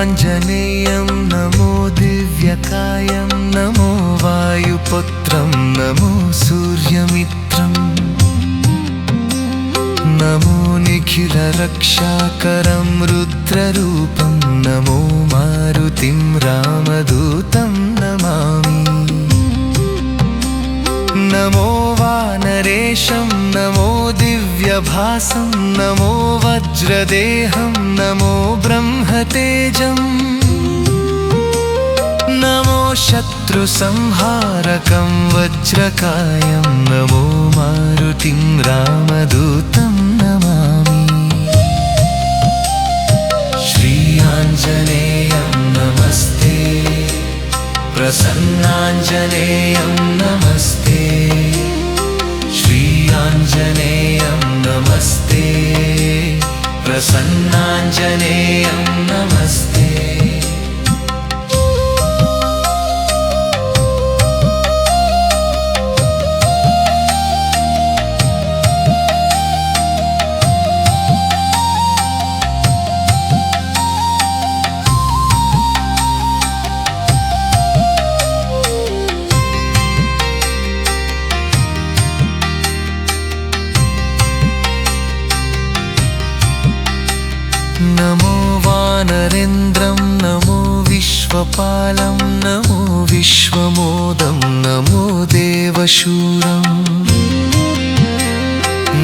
आञ्जनेयं नमो दिव्यकायं नमो वायुपुत्रं नमो सूर्यमित्रम् नमो निखिलरक्षाकरं रुद्ररूपं नमो मारुतिं रामदूतं नमामि नमो वानरेशं नमो दिव्यभासं नमो वज्रदेहं नमो ब्रह्मतेजम् नमो शत्रुसंहारकं वज्रकायं नमो मारुतिं रामदूतं नमामि श्री आञ्जनेयं नमस्ते प्रसन्नाञ्जनेयं नमस्ते श्री आञ्जनेयं नमस्ते प्रसन्नाञ्जनेयं नमस्ते नमो वानरेन्द्रं नमो विश्वपालं नमो विश्वमोदं नमो देवशूरं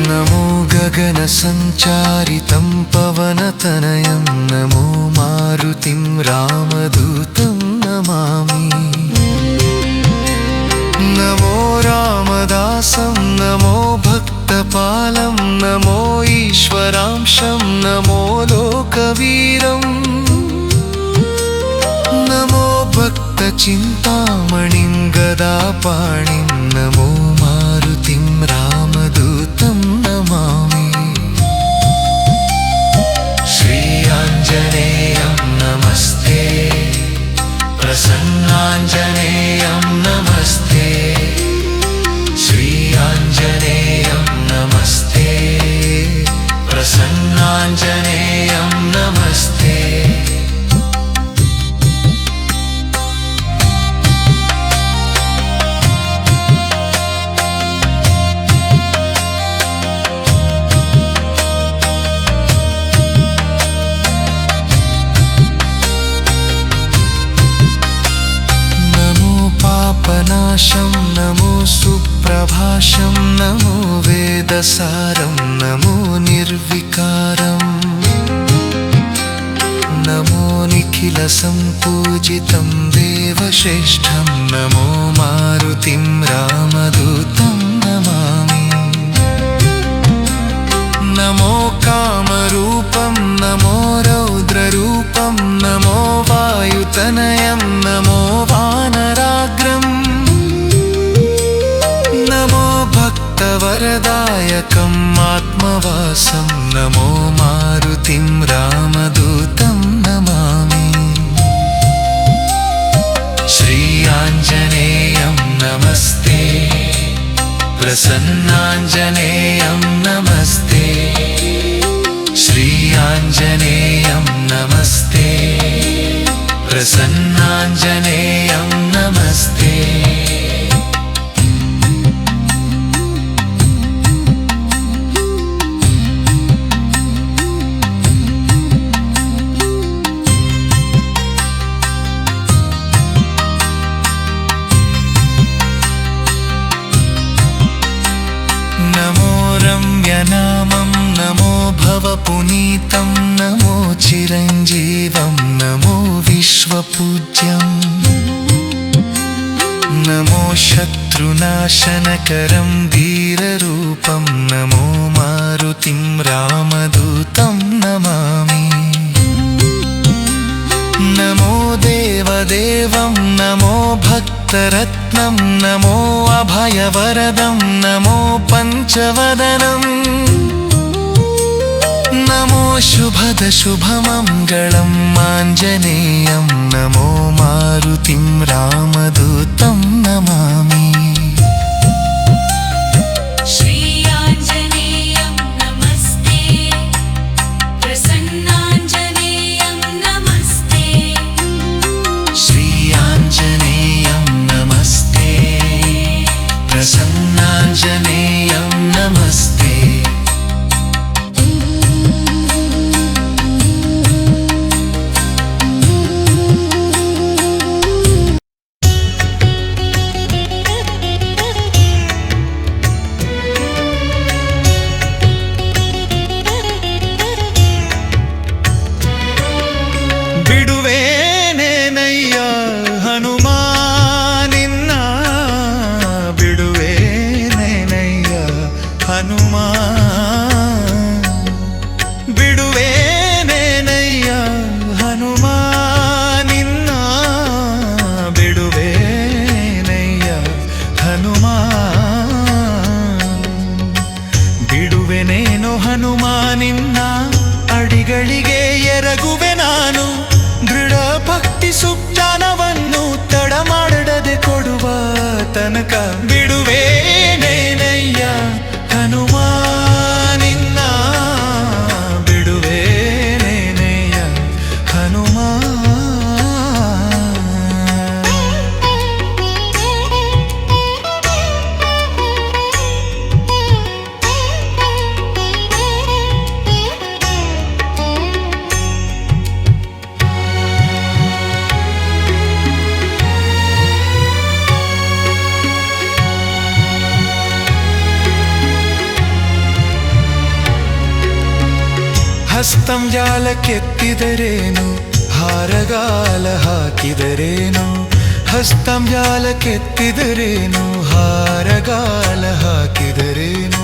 नमो गगनसञ्चारितं पवनतनयं नमो मारुतिं रामदूतं नमामि नमो रामदासं नमो भक्तपालं नमो ईश्वरांशं नमो लोकवीरं नमो भक्तचिन्तामणिं गदापाणिं नमो मारुतिं रामदूतं नमामि श्री आञ्जनेयं नमस्ते प्रसन्नाञ्जनेयं नमस्ते श्री आञ्जनेयं नमस्ते प्रसन्नाञ्जनेयं नमस्ते पापनाशं नमो सुप्रभाषं नमो वेदसारं नमो निर्विकारं नमो निखिलसम्पूजितं देवश्रेष्ठं नमो मारुतिं रामदूतं नमामि नमो कामरूपं नमो रौद्ररूपं नमो वायुतनयं नमो वानराग्रम् नमो भक्तवरदायकम् आत्मवासं नमो मारुतिं रामदूतं नमामि श्री आञ्जनेयं नमस्ते प्रसन्नाञ्जनेयं नमस्ते श्री आञ्जनेयं नमस्ते प्रसन्नाञ्जनेयं नमस्ते नमो रम्यनामं नमो भवपुनीतं नमो चिरञ्जीवं नमो विश्वपूज्यम् नमो शत्रुनाशनकरं धीररूपं नमो मारुतिं रामदूतं नमामि नमो देवदेवं नमो भक्तरत्नं नमो अभयवरदं नमो पञ्चवदनं नमो शुभदशुभमङ्गलम् आञ्जनेयं नमो मारुतिं रामदूतं नमामि श्री आञ्जनेयं नमस्ते प्रसन्नाञ्जनेयं नमस्ते प्रसन्नाञ्जनेयं नमस्ते। ಬಿಡುವೇನೇನಯ್ಯ ಹನುಮಾ ನಿನ್ನ ಬಿಡುವೇನೇನಯ್ಯ ಹನುಮಾ ಬಿಡುವೇನೇನಯ್ಯ ಹನುಮಾ ನಿನ್ನ ಬಿಡುವೇನಯ್ಯ ಹನುಮಾ ಬಿಡುವೆನೇನೋ ಹನುಮಾ ನಿನ್ನ ಅಡಿಗಳಿಗೆ ಎರಗುವೆ ನಾನು ದೃಢ ಭಕ್ತಿ ಸುಜ್ಞಾನವನ್ನು ತಡ ಮಾಡದೆ ಕೊಡುವ ತನಕ ಬಿಡುವೇನೇನಯ್ಯ ಹನುಮಾ ನಿನ್ನ ಬಿಡುವೇನೇನಯ್ಯ ಹನುಮಾ ಹಸ್ತಂ ಜಾಲಕ್ಕೆತ್ತಿದರೇನು ಹಾರಗಾಲ ಹಾಕಿದರೇನು ಹಸ್ತಂ ಜಾಲಕ್ಕೆತ್ತಿದರೇನು ಹಾರಗಾಲ ಹಾಕಿದರೇನು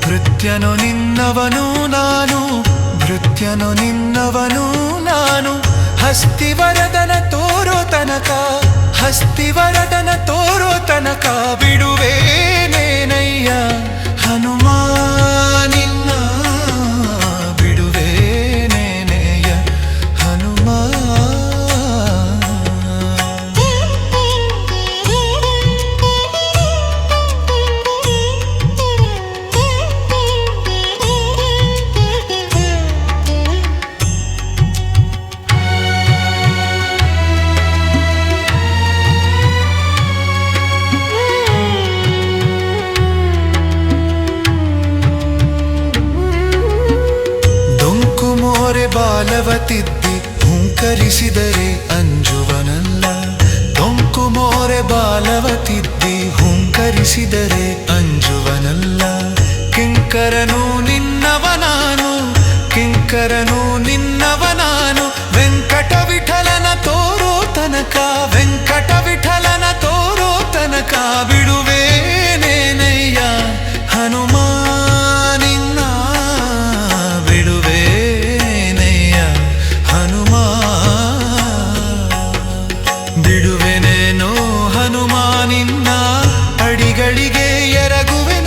ಭೃತ್ಯನು ನಿನ್ನವನು ನಾನು ಭೃತ್ಯನು ನಿನ್ನವನು ನಾನು ಹಸ್ತಿವರದನ ತೋರೋ ತನಕ ಹಸ್ತಿವರದನ ತೋರೋ ತನಕ ಬಿಡುವೇನೇನಯ್ಯ ಹನುಮಾ ನಿನ್ನ ಬಿಡುವೇನೇನಯ್ಯ ಹನುಮಾ ಬಾಲವತಿದ್ದಿ ಹುಂಕರಿಸಿದರೆ ಅಂಜುವನಲ್ಲ ದೊಂಕು ಮೋರೆ ಬಾಲವತಿದ್ದಿ ಹುಂಕರಿಸಿದರೆ ಅಂಜುವನಲ್ಲ ಕಿಂಕರನು ನಿನ್ನವನಾನು ಕಿಂಕರನು ನಿನ್ನವನಾನು ವೆಂಕಟ ವಿಠಲನ ತೋರೋ ತನಕ ವೆಂಕಟ ವಿಠಲನ ತೋರೋ ತನಕ ಬಿಡುವೇನೇನಯ್ಯ ಹನುಮಾ ನಿನ್ನ ಬಿಡುವೇ ಬಿಡುವೆನೇನೋ ಹನುಮಾ ನಿನ್ನ ಅಡಿಗಳಿಗೆ ಎರಗುವೆ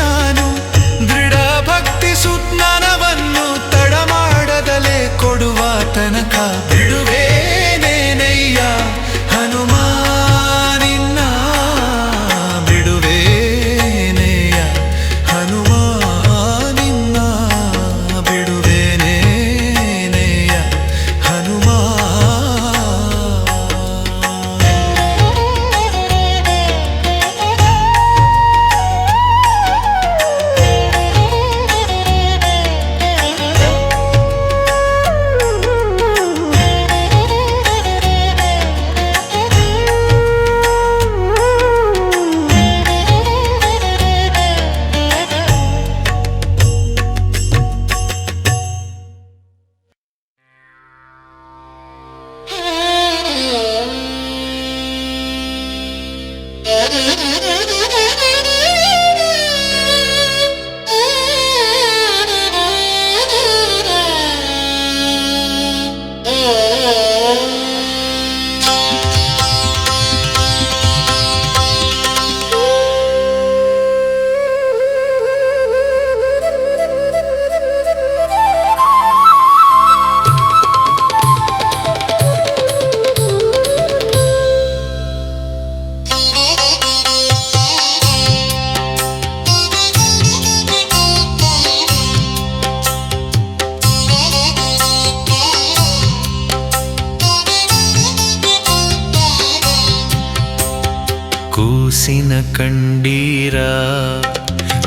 ಕಂಡೀರ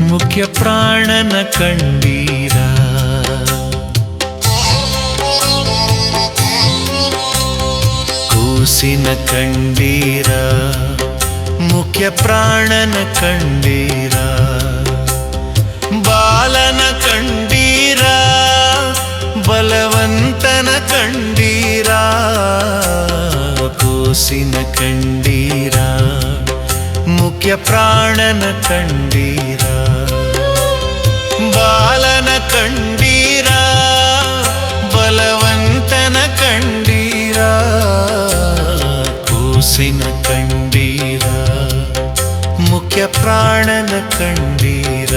ಮುಖ್ಯ ಪ್ರಾಣನ ಕಂಡೀರ ಕೂಸಿನ ಕಂಡೀರ ಮುಖ್ಯ ಪ್ರಾಣನ ಕಂಡೀರ ಬಾಲನ ಕಂಡೀರ ಬಲವಂತನ ಕಂಡೀರ ಕೂಸಿನ ಕಂಡೀರ ಮುಖ್ಯ ಪ್ರಾಣನ ಕಂಡೀರ ಬಾಲನ ಕಂಡೀರ ಬಲವಂತನ ಕಂಡೀರ ಕೂಸಿನ ಕಂಡೀರ ಮುಖ್ಯ ಪ್ರಾಣನ ಕಂಡೀರ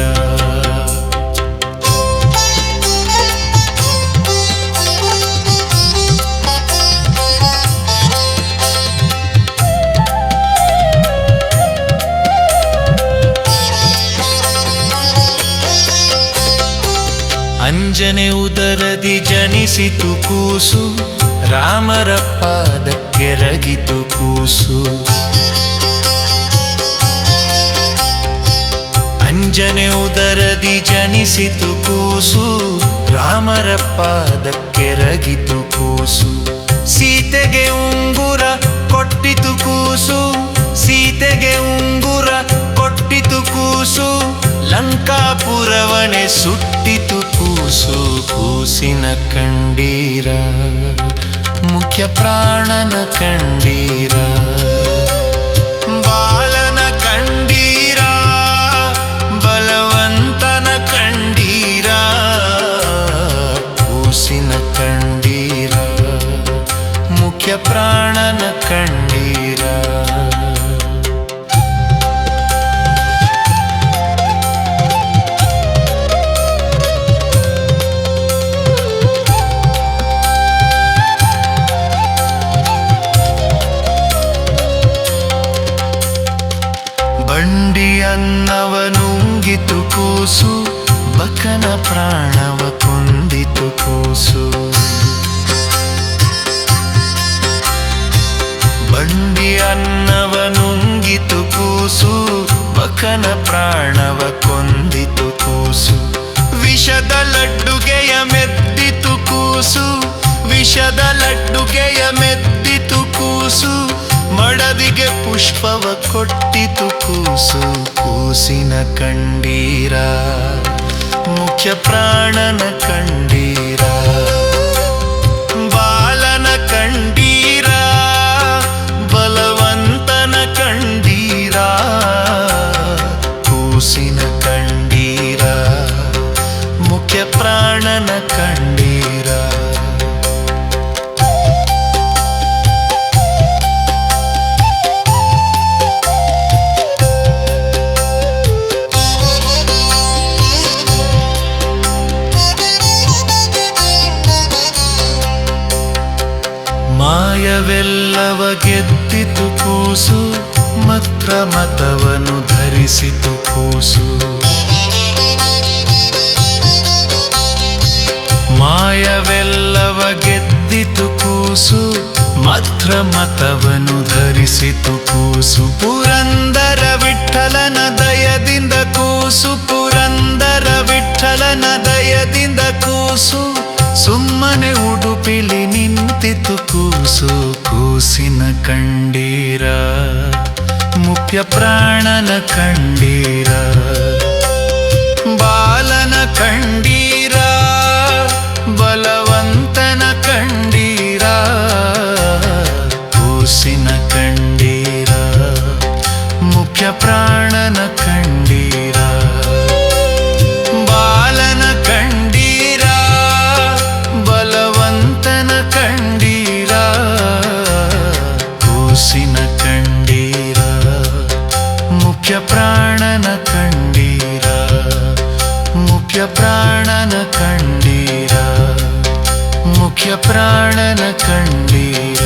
ಅಂಜನೆ ಉದರದಿ ಜನಿಸಿತು ಕೂಸು ರಾಮರ ಪಾದಕ್ಕೆರಗಿತು ಕೂಸು ಅಂಜನೆ ಉದರದಿ ಜನಿಸಿತು ಕೂಸು ರಾಮರ ಪಾದಕ್ಕೆರಗಿತು ಕೂಸು ಸೀತೆಗೆ ಉಂಗುರ ಕೊಟ್ಟಿತು ಕೂಸು ಸೀತೆಗೆ ಉಂಗುರ ಕೊಟ್ಟಿತು ಕೂಸು ಲಂಕಾಪುರವನೆ ಸುಟ್ಟಿತು ಕೂಸು ಕೂಸಿನ ಕಂಡೀರ ಮುಖ್ಯ ಪ್ರಾಣನ ಕಂಡೀರ ಬಾಲನ ಕಂಡೀರ ಬಲವಂತನ ಕಂಡೀರ ಕೂಸಿನ ಕಂಡೀರ ಮುಖ್ಯ ಪ್ರಾಣನ ಕಂಡೀರ ಬಂಡಿಯನ್ನವನುಂಗಿತು ಕೂಸು ಬಕನ ಪ್ರಾಣವ ಕೊಂದಿತು ಕೂಸು ಬಂಡಿಯನ್ನವನುಂಗಿತು ಕೂಸು ಬಕನ ಪ್ರಾಣವ ಕೊಂದಿತು ಕೂಸು ವಿಷದ ಲಡ್ಡುಗೆಯ ಮೆದ್ದಿತು ಕೂಸು ವಿಷದ ಲಡ್ಡುಗೆಯ ಮೆದ್ದಿತು ಕೂಸು ಮಡದಿಗೆ ಪುಷ್ಪವ ಕೊಟ್ಟಿತು ಕೂಸು ಕೂಸಿನ ಕಂಡೀರ ಮುಖ್ಯ ಪ್ರಾಣನ ಕಂಡೀರ ಬಾಲನ ಕಂಡೀರ ಬಲವಂತನ ಕಂಡೀರ ಕೂಸಿನ ಕಂಡೀರ ಮುಖ್ಯ ಪ್ರಾಣನ ಕಂಡೀರ ಮಾಯವೆಲ್ಲವ ಗೆದ್ದಿತು ಕೂಸು ಮಾತ್ರ ಮತವನು ಧರಿಸಿತು ಕೂಸು ಮಾಯವೆಲ್ಲವ ಗೆದ್ದಿತು ಕೂಸು ಮಾತ್ರ ಮತವನು ಧರಿಸಿತು ಕೂಸು ಪುರಂದರ ವಿಠಲನ ದಯದಿಂದ ಕೂಸು ಪುರಂದರ ವಿಠಲನ ದಯದಿಂದ ಕೂಸು ಸುಮ್ಮನೆ ಉಡುಪಿಲಿ ನಿಂತಿತು ಕೂಸು ಕೂಸಿನ ಕಂಡೀರ ಮುಖ್ಯ ಪ್ರಾಣನ ಕಂಡೀರ ಬಾಲನ ಕಂಡೀರ ಬಲವಂತನ ಕಂಡೀರ ಕೂಸಿನ ಕಂಡೀರ ಮುಖ್ಯ ಪ್ರಾಣನ ಕಂಡೀರ ಬಾಲನ ಕಂಡೀರ ಬಲವಂತನ ಕಂಡೀರ ಕೂಸಿನ ಕಂಡೀರ ಮುಖ್ಯ ಪ್ರಾಣನ ಕಂಡೀರ ಮುಖ್ಯ ಪ್ರಾಣನ ಕಂಡೀರ ಮುಖ್ಯ ಪ್ರಾಣನ ಕಂಡೀರ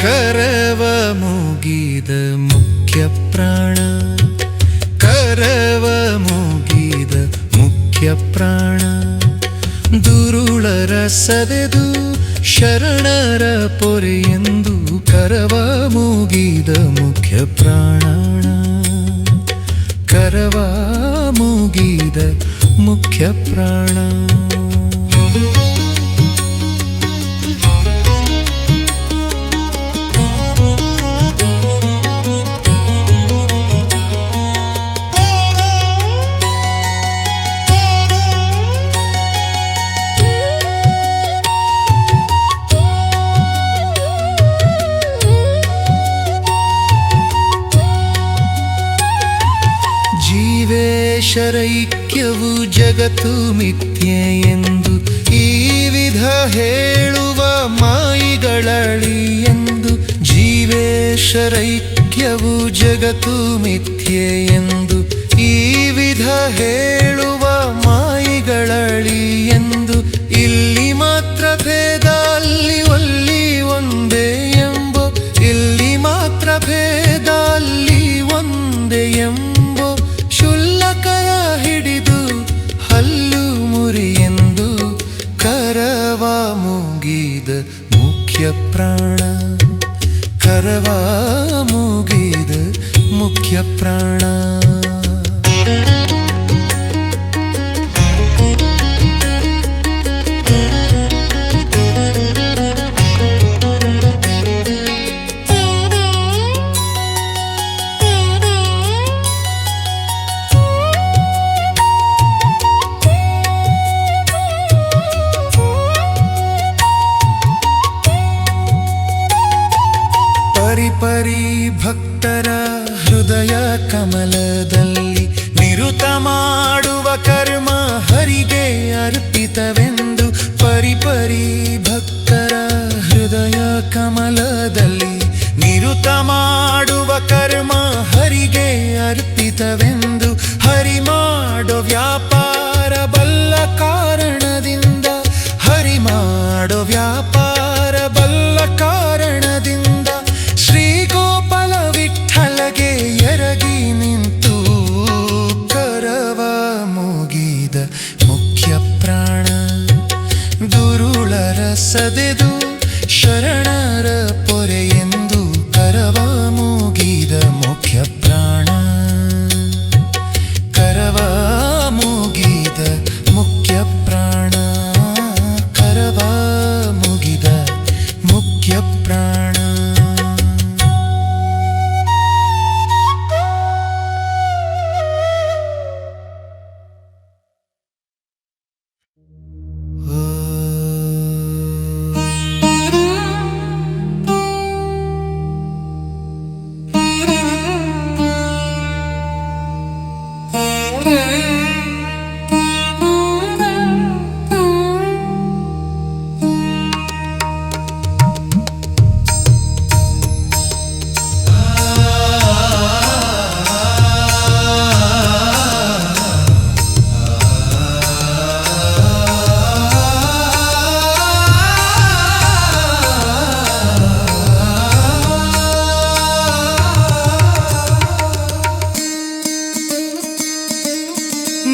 ಕರವ ಮುಗಿದ ಮುಖ್ಯ ಪ್ರಾಣ, ಕರವ ಮುಗಿದ ಮುಖ್ಯ ಪ್ರಾಣ, ದುರುಳರ ಸದೆದು ಶರಣರ ಪೊರೆಯೆಂದು ಕರವ ಮುಗಿದ ಮುಖ್ಯ ಪ್ರಾಣ, ಕರವ ಮುಗಿದ ಮುಖ್ಯ ಪ್ರಾಣ. ಜೀವೇಶರೈಕ್ಯವು ಜಗತ್ತು ಮಿಥ್ಯೆ ಎಂದು ಈ ವಿಧ ಹೇಳುವ ಮಾಯಿಗಳಳಿ ಎಂದು, ಜೀವೇಶರೈಕ್ಯವು ಜಗತ್ತು ಮಿಥ್ಯೆ ಎಂದು ಈ ವಿಧ ಹೇಳುವ ಮಾಯಿಗಳಳಿ ಎಂದು, ಇಲ್ಲಿ ಮಾತ್ರ ಭೇದ ಅಲ್ಲಿ ಒಲ್ಲಿ ಒಂದೇ ಎಂಬೋ, ಇಲ್ಲಿ ಮಾತ್ರ ಭೇದ ಅಲ್ಲಿ ಒಂದೇ ಎಂಬೋ, ಶುಲ್ಲಕರ ಹಿಡಿದು ಹಲ್ಲು ಮುರಿಯೆಂದು ಕರವ ಮುಗಿದ ಮುಖ್ಯ ಪ್ರಾಣ, ಕರವ ಮುಗಿದ ಮುಖ್ಯ ಪ್ರಾಣ. ಪರಿ ಭಕ್ತರ ಹೃದಯ ಕಮಲದಲ್ಲಿ ನಿರುತ ಮಾಡುವ ಕರ್ಮ ಹರಿಗೆ ಅರ್ಪಿತವೆಂದು, ಪರಿ ಭಕ್ತರ ಹೃದಯ ಕಮಲದಲ್ಲಿ ನಿರುತ ಮಾಡುವ ಕರ್ಮ ಹರಿಗೆ ಅರ್ಪಿತವೆಂದು, ಹರಿ ಮಾಡೋ ವ್ಯಾಪಾರ ಬಲ್ಲ ಕಾರಣದಿಂದ, ಹರಿ ಮಾಡೋ ವ್ಯಾಪಾರ ಬಲ್ಲ ಕಾರಣದಿಂದ ಶ್ರೀಗೋಪಾಲ ವಿಠ್ಠಲಗೆ ಎರಗಿ ನಿಂತು ಕರವ ಮುಗಿದ ಮುಖ್ಯ ಪ್ರಾಣ, ದುರುಳರ ಸದೆದು ಶರಣರ ಪೊರೆಯೆಂದು ಕರವ ಮುಗಿದ ಮುಖ್ಯ ಪ್ರಾಣ, ಕರವ ಮುಗಿದ ಮುಖ್ಯ ಪ್ರಾಣ, ಕರವ ಮುಗಿದ ಮುಖ್ಯ ಪ್ರಾಣ.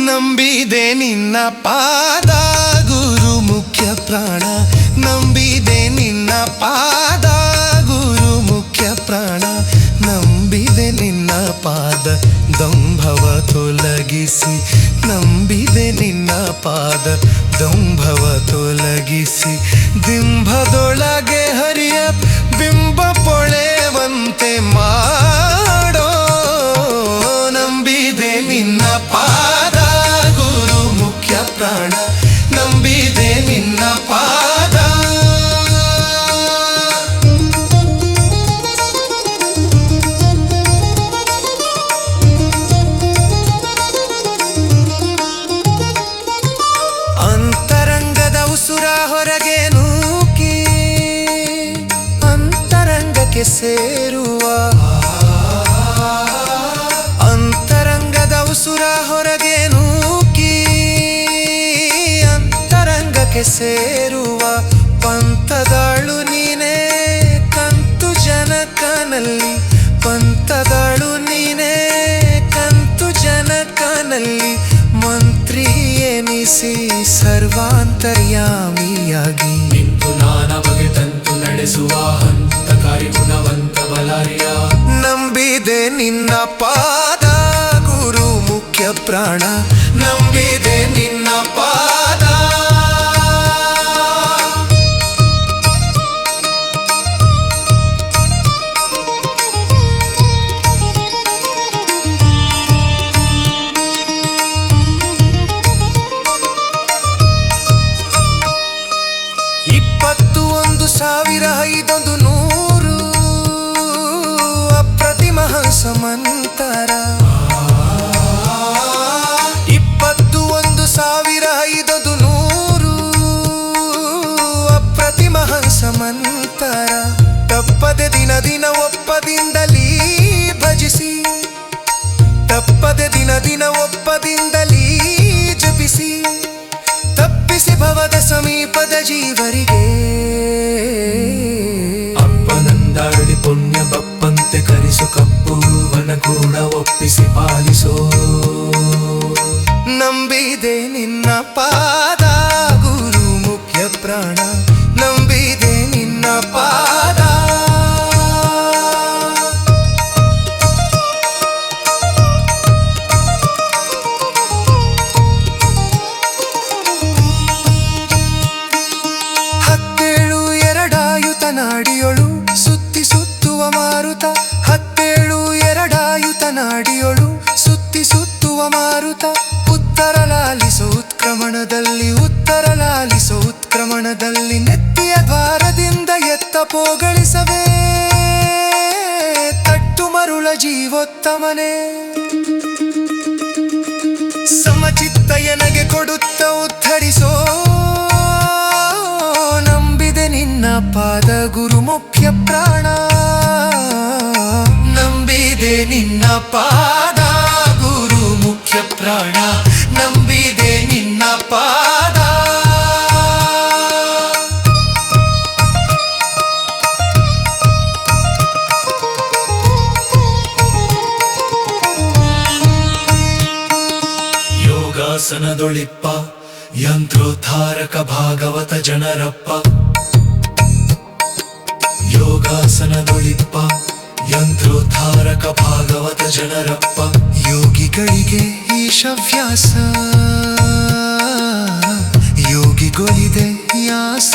ನಂಬಿದೆ ನಿನ್ನ ಪಾದ ಗುರು ಮುಖ್ಯ ಪ್ರಾಣ, ನಂಬಿದೆ ನಿನ್ನ ಪಾದ ಗುರು ಮುಖ್ಯ ಪ್ರಾಣ, ನಂಬಿದೆ ನಿನ್ನ ಪಾದ ದಂಭವ ತೊಲಗಿಸಿ, ನಂಬಿದೆ ನಿನ್ನ ಪಾದ ದಂಭವ ತೊಲಗಿಸಿ, ದಿಂಭದೊಳಗೆ ಹರಿಯ ಬಿಂಬ ಪೊಳೆವಂತೆ ಮಾಡೋ, ನಂಬಿದೆ ನಿನ್ನ ಪಾದ ಗುರು ಮುಖ್ಯ ಪ್ರಾಣ, ನಂಬಿದೆ ನಿನ್ನ ಪಾದ. ಅಂತರಂಗದ ಉಸುರ ಹೊರಗೆ ನೂಕಿ ಅಂತರಂಗಕ್ಕೆ ಸೇರುವ, ಅಂತರಂಗದ ಉಸುರ ಹೊರಗೆ ನೂಕಿ ಅಂತರಂಗಕ್ಕೆ ಸೇರುವ, ಪಂಥದಾಳು ನೀನೇ ಕಂತು ಅಂತರ್ಯಾಮಿಯಾಗಿ ನಿಂತು ನಾನ ಬಗೆ ತಂತು ನಡೆಸುವ ಹಂತಕಾರಿ ಗುಣವಂತ ಬಲಾರಿಯ ನಂಬಿದೆ ನಿನ್ನ ಪಾದ ಗುರು ಮುಖ್ಯ ಪ್ರಾಣ ನಂಬಿದೆ ನಿನ್ನ ಪಾದ ಮಂತರ 21,500 ಅಪ್ರತಿಮ ಹಂಸ ಮಂತರ ತಪ್ಪದೆ ದಿನ ದಿನ ಒಪ್ಪದಿಂದಲೀ ಭಜಿಸಿ ತಪ್ಪದೆ ದಿನ ದಿನ ಒಪ್ಪದಿಂದಲೀ ಜಪಿಸಿ ತಪ್ಪಿಸಿ ಭವದ ಸಮೀಪದ ಜೀವರಿಗೆ ಅಪ್ಪನಂದಾಡಿ ಪುಣ್ಯ ಬಪ್ಪಂತೆ ಕರಿಸು ಕಪ್ಪುವನ ಕೂಡ ಒಪ್ಪಿಸಿ ಪಾಲಿಸೋ ನಂಬಿದೆ ನಿನ್ನ ಪಾದ ಗುರು ಮುಖ್ಯ ಪ್ರಾಣ ನಂಬಿದೆ ನಿನ್ನ ಪಾದ ನಾಡಿಯೊಳು ಸುತ್ತಿ ಸುತ್ತುವ ಮಾರುತ 17 ನಾಡಿಯೊಳು ಸುತ್ತಿ ಸುತ್ತುವ ಮಾರುತ ಉತ್ತರ ಲಾಲಿಸೋ ಉತ್ಕ್ರಮಣದಲ್ಲಿ ನೆತ್ತಿಯ ದ್ವಾರದಿಂದ ಎತ್ತ ಪೋಗಳಿಸವೇ ತಟ್ಟು ಮರುಳ ಜೀವೋತ್ತಮನೆ ಸಮಚಿತ್ತ ಎನಗೆ ಕೊಡುತ್ತ ಉದ್ಧರಿಸೋ ನಿನ್ನ ಪಾದ ಗುರು ಮುಖ್ಯ ಪ್ರಾಣ ನಂಬಿದೆ ನಿನ್ನ ಪಾದ ಗುರು ಮುಖ್ಯ ಪ್ರಾಣ ನಂಬಿದೆ ನಿನ್ನ ಪಾದ ಯೋಗಾಸನದೊಳಿಪ್ಪ ಯಂತ್ರೋದ್ಧಾರಕ ಭಾಗವತ ಜನರಪ್ಪ ಯೋಗಾಸನದೊಳಿಪ್ಪ ಯಂತ್ರೋದ್ಧಾರಕ ಭಾಗವತ ಜನರಪ್ಪ ಯೋಗಿಗಳಿಗೆ ಈಶವ್ಯಾಸ ಯೋಗಿಗೊಲಿದೆ ಯಾಸ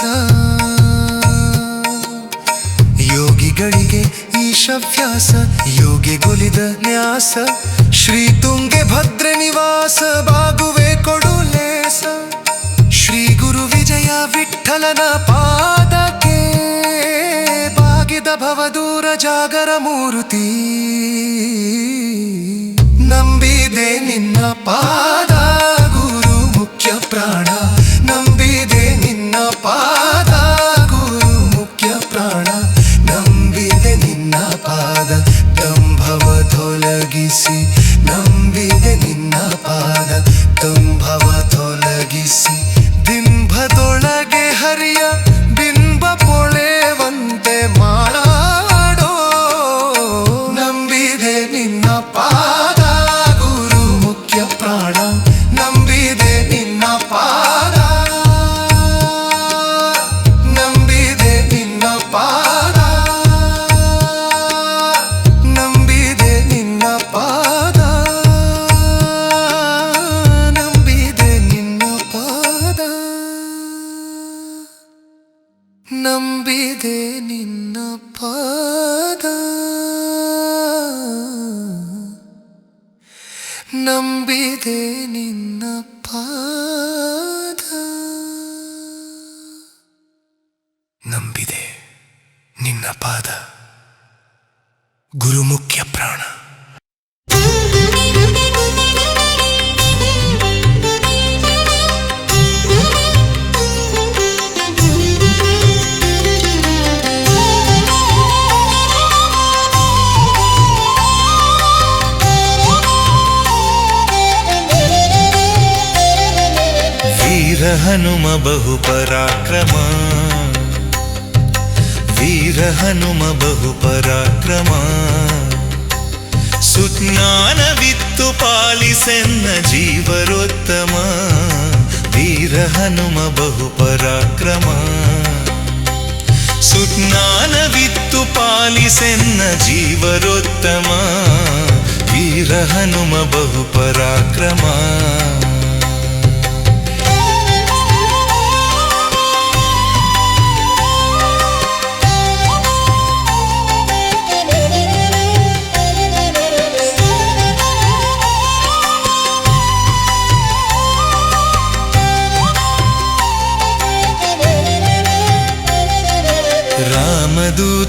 ಯೋಗಿಗಳಿಗೆ ಈಶವ್ಯಾಸ ಯೋಗಿಗೊಲಿದ ನ್ಯಾಸ ಶ್ರೀ ತುಂಗೆ ಭದ್ರ ನಿವಾಸ ಬಾಗುವೆ ಕೊಡು ಲೇಸ ಶ್ರೀ ಗುರು ವಿಜಯ ವಿಠಲನ ಪಾದಕ್ಕೆ ಭವದೂರ ಜಾಗರ ಮೂರ್ತಿ ನಂಬಿದೆ ನಿನ್ನ ಪಾದ ಗುರು ಮುಖ್ಯ ಪ್ರಾಣ ನಂಬಿದೆ ನಿನ್ನ ಪಾದ ಗುರು ಮುಖ್ಯ ಪ್ರಾಣ ನಂಬಿದೆ ನಿನ್ನ ಪಾದ ದಂಭವ ತೊಲಗಿಸಿ ನಂಬಿದೆ ನಿನ್ನ ಪಾದ ದಂಭವ ತೊಲಗಿಸಿ ದಿಂಭದೊಳಗೆ ಹರಿಯ ಬಿಂಬ ಪೊಳೆವಂತೆ ಮಾಡೋ ನಂಬಿದೆ ನಿನ್ನ ಪಾದ ಗುರು ಮುಖ್ಯ ಪ್ರಾಣ ನಂಬಿದೆ ನಿನ್ನ ಪಾದ ನಂಬಿದೆ ನಿನ್ನ ಪಾದ ನಂಬಿದೆ ನಿನ್ನ ಪಾದ ನಂಬಿದೆ ನಿನ್ನ ಪಾದ ನಂಬಿದೆ ನಿನ್ನ ಪಾದ ನಂಬಿದೆ ನಿನ್ನ ಪಾದ ನಂಬಿದೆ ನಿನ್ನ ಪಾದ ಗುರು ಮುಖ್ಯ ಪ್ರಾಣ ಹನುಮ ಬಹು ಪರಾಕ್ರಮ ವೀರ ಹನುಮ ಬಹು ಪರಾಕ್ರಮ ಸುಜ್ಞಾನವಿತ್ತು ಪಾಲಿಸೆನ್ನ ಜೀವರೋತ್ತಮ ವೀರ ಹನುಮ ಬಹು ಪರಾಕ್ರಮ ಸುಜ್ಞಾನವಿತ್ತು ಪಾಲಿಸೆನ್ನ ಜೀವರೋತ್ತಮ ವೀರ ಹನುಮ ಬಹು ಪರಾಕ್ರಮ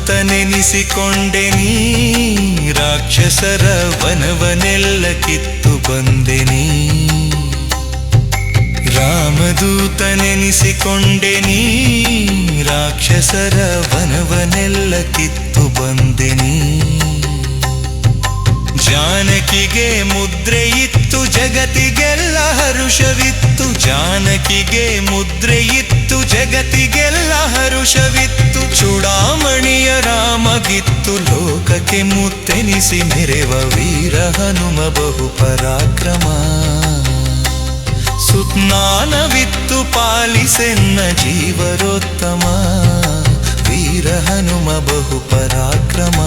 ರಾಮದೂತನೆನಿಸಿಕೊಂಡೆ ನೀ ರಾಕ್ಷಸರ ವನವನೆಲ್ಲ ಕಿತ್ತು ಬಂದೆ ನೀ ರಾಮದೂತನೆನಿಸಿಕೊಂಡೆ ನೀ ರಾಕ್ಷಸರ ವನವನೆಲ್ಲ ಕಿತ್ತು ಬಂದೆ ನೀ ಜಾನಕಿಗೆ ಮುದ್ರೆ ಇತ್ತು ಜಗತ್ತಿಗೆಲ್ಲ ಹರುಷವಿತ್ತು ಜಾನಕಿಗೆ ಮುದ್ರೆ ಇತ್ತು ಜಗತ್ತಿಗೆಲ್ಲ ಹರುಷವಿತ್ತು ಚೂಡಾಮಣಿಯ ರಾಮಗಿತ್ತು ಲೋಕಕ್ಕೆ ಮುತ್ತೆನಿಸಿ ಮೆರೆವ ವೀರ ಹನುಮ ಬಹು ಪರಾಕ್ರಮ ಸುಜ್ಞಾನವಿತ್ತು ಪಾಲಿಸೆನ್ನ ಜೀವರೋತ್ತಮ ವೀರ ಹನುಮ ಬಹು ಪರಾಕ್ರಮ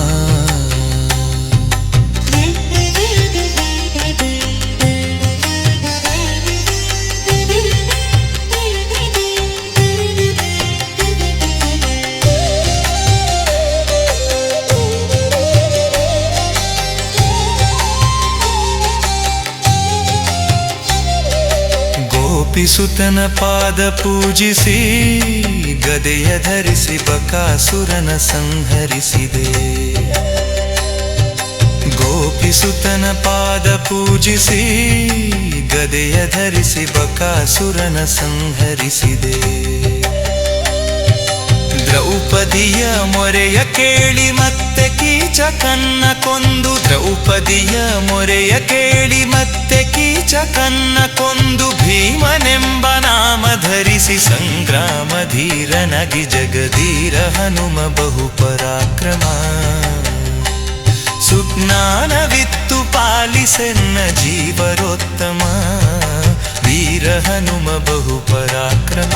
ಗೋಪಿಸುತನ ಪಾದ ಪೂಜಿಸಿ ಗದೆಯ ಧರಿಸಿ ಬಕಾಸುರನ ಸಂಹರಿಸಿದೆ ಗೋಪಿಸುತನ ಪಾದ ಪೂಜಿಸಿ ಗದೆಯ ಧರಿಸಿ ಬಕಾಸುರನ ಸಂಹರಿಸಿದೆ ದ್ರೌಪದಿಯ ಮೊರೆಯ ಕೇಳಿ ಮತ್ತೆ ಕೀಚಕನ್ನ ಕೊಂದು ದ್ರೌಪದಿಯ ಮೊರೆಯ ಕೇಳಿ ಮತ್ತೆ ಕೀಚಕನ್ನ ಕೊಂದು ಭೀಮನೆಂಬ ನಾಮ ಧರಿಸಿ ಸಂಗ್ರಾಮ ಧೀರನಗಿ ಜಗಧೀರ ಹನುಮ ಬಹು ಪರಾಕ್ರಮ ಸುಜ್ಞಾನವಿತ್ತು ಪಾಲಿಸೆನ್ನ ಜೀವರೋತ್ತಮ ವೀರ ಹನುಮ ಬಹು ಪರಾಕ್ರಮ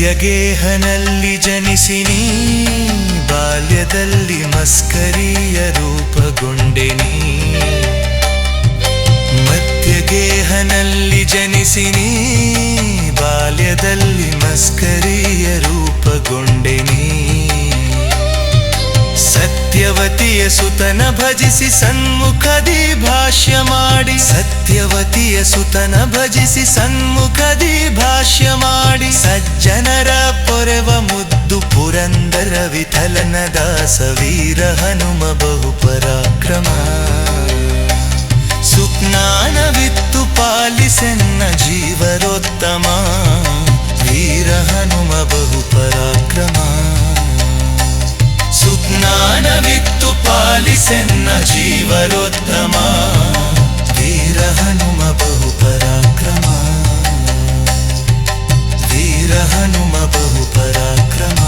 ಮಧ್ಯಗೇಹನಲ್ಲಿ ಜನಿಸಿ ನೀ ಬಾಲ್ಯದಲ್ಲಿ ಮಸ್ಕರಿಯ ರೂಪಗೊಂಡೆ ನೀ ಮಧ್ಯಗೇಹನಲ್ಲಿ ಜನಿಸಿ ನೀ ಬಾಲ್ಯದಲ್ಲಿ ಮಸ್ಕರಿಯ ರೂಪಗೊಂಡೆ ನೀ ಸತ್ಯವತಿಯ ಸುತನ ಭಜಿಸಿ ಸನ್ಮುಖದಿ ಭಾಷ್ಯ ಮಾಡಿ ಸತ್ಯವತಿಯ ಸುತನ ಭಜಿಸಿ ಸನ್ಮುಖದಿ ಭಾಷ್ಯ ಮಾಡಿ ಸಜ್ಜನರ ಪೊರೆವ ಮುದ್ದು ಪುರಂದರ ವಿಠಲನ ದಾಸ ವೀರ ಹನುಮ ಬಹು ಪರಾಕ್ರಮ ಸುಜ್ಞಾನವಿತ್ತು ಪಾಲಿಸೆನ್ನ ಜೀವರೋತ್ತಮ ವೀರ ಹನುಮ ಬಹು ಪರಾಕ್ರಮ ಸುಜ್ಞಾನವಿತ್ತು ಪಾಲಿಸೆನ್ನ ಜೀವರೋತ್ತಮ ವೀರ ಹನುಮ ಬಹು ಪರಾಕ್ರಮ ವೀರ ಹನುಮ ಬಹು ಪರಾಕ್ರಮ